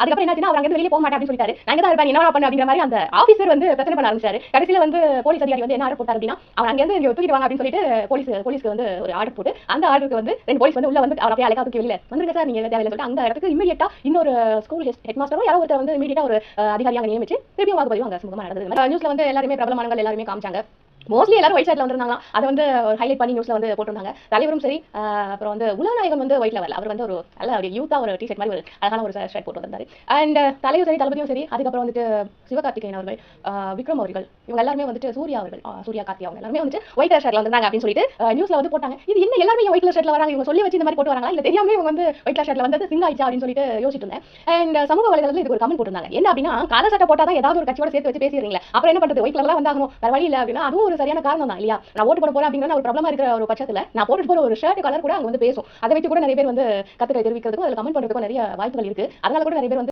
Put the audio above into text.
அதுக்கப்புறம் என்னாச்சுன்னா அவர் அங்கே வெளியே போக மாட்டேன் அப்படின்னு சொல்லிட்டாரு. நான் தான் இருப்பேன், என்ன பண்ண அப்படிங்கிற மாதிரி அந்த ஆஃபீஸர் வந்து பிரச்சனை பண்ண ஆரம்பிச்சாரு. கடைசியில் வந்து போலீஸ் அதிகாரி வந்து என்ன ஆர்டர் போட்டார் அப்படின்னா, அவன் அங்கேருந்து தூக்கிட்டு வாங்க அப்படின்னு சொல்லிட்டு போலீஸ்க்கு வந்து ஒரு ஆர்டர் போட்டு, அந்த ஆர்டருக்கு வந்து 2 போலீஸ் வந்து உள்ள வந்து அவர் அப்படியே அழைக்கா தூக்கி வெளியில வந்துருங்க சார், நீங்க தேவையில்லை சொல்லிட்டு அந்த இடத்துக்கு இமீடியட்டா இன்னொரு ஸ்கூல் ஹெட் மாஸ்டரும் யாரோ ஒருத்தர் வந்து இமீடியட்டா ஒரு அதிகாரியாக நியமிச்சு திருப்பியும் வாக்குப்பதிவு அங்கே சுமூகமாக நடந்தது. நியூஸ்ல வந்து எல்லாருமே பிரபலமானவங்க எல்லாருமே காமிச்சாங்க. மோஸ்ட்லி எல்லாரும் ஒயிட் ஷர்ட்ல வந்திருந்தாங்க. அதை வந்து ஹைலைட் பண்ணி நியூஸ்ல வந்து போட்டிருந்தாங்க. தலைவரும் சரி, அப்புறம் வந்து உலகநாயகன் வந்து ஒயிட்ல வரல. அவர் வந்து ஒரு நல்ல ஒரு யூத்தா ஒரு டிஷர்ட் மாதிரி ஒரு அழகான ஒரு ஷர்ட் போட்டு வந்தாரு. அண்ட் தலையும் சரி, தளபதியும் சரி, அதுக்கப்புறம் வந்துட்டு சிவகார்த்திகேயன் அவர்கள், விக்ரம் அவர்கள், இவங்க எல்லாருமே வந்துட்டு சூர்யா அவர்கள், சூர்யா கார்த்தி அவங்க எல்லாருமே வந்துட்டு ஒயிட் ஷர்ட்ல வந்தாங்க அப்படின்னு சொல்லிட்டு நியூஸ்ல வந்து போட்டாங்க. இது என்ன எல்லாருமே ஒயிட் ஷர்ட்ல வராங்க, இவங்க சொல்லி வச்சு இந்த மாதிரி போட்டு வராங்களா, இல்ல தெரியாம இவங்க வந்து ஒயிட் ஷர்ட்ல வந்தது சிங் ஆயிடுச்சா அப்படின்னு சொல்லிட்டு யோசிச்சுட்டு இருந்தேன். அண்ட் சமூக வலைதளத்துல இதுக்கு ஒரு கமெண்ட் போட்டிருந்தாங்க. என்ன அப்படின்னா, கால சட்டை போட்டா தான் ஏதாவது ஒரு கட்சியோட சேர்த்து வச்சு பேசிடுறீங்களா, அப்புறம் என்ன பண்றது, ஒயிட் கலர்ல வந்தாகணும், வேற வழி இல்ல அப்படின்னா அதுவும் ஒரு சரியான காரணம் தான் இல்லையா? நான் ஓட்டு போட போறேன் அப்படிங்கிற ஒரு ப்ராப்ளமா இருக்கிற ஒரு பட்சத்துல நான் போட்டு போற ஒரு ஷர்ட் கலர் கூட அங்க வந்து பேசும். அதை வச்சு கூட நிறைய பேர் வந்து கருத்துக்களை தெரிவிக்கிறதுக்கும் அதுல கமெண்ட் பண்றதுக்கும் நிறைய வாய்ப்புகள் இருக்கு. அதனால கூட நிறைய பேர் வந்து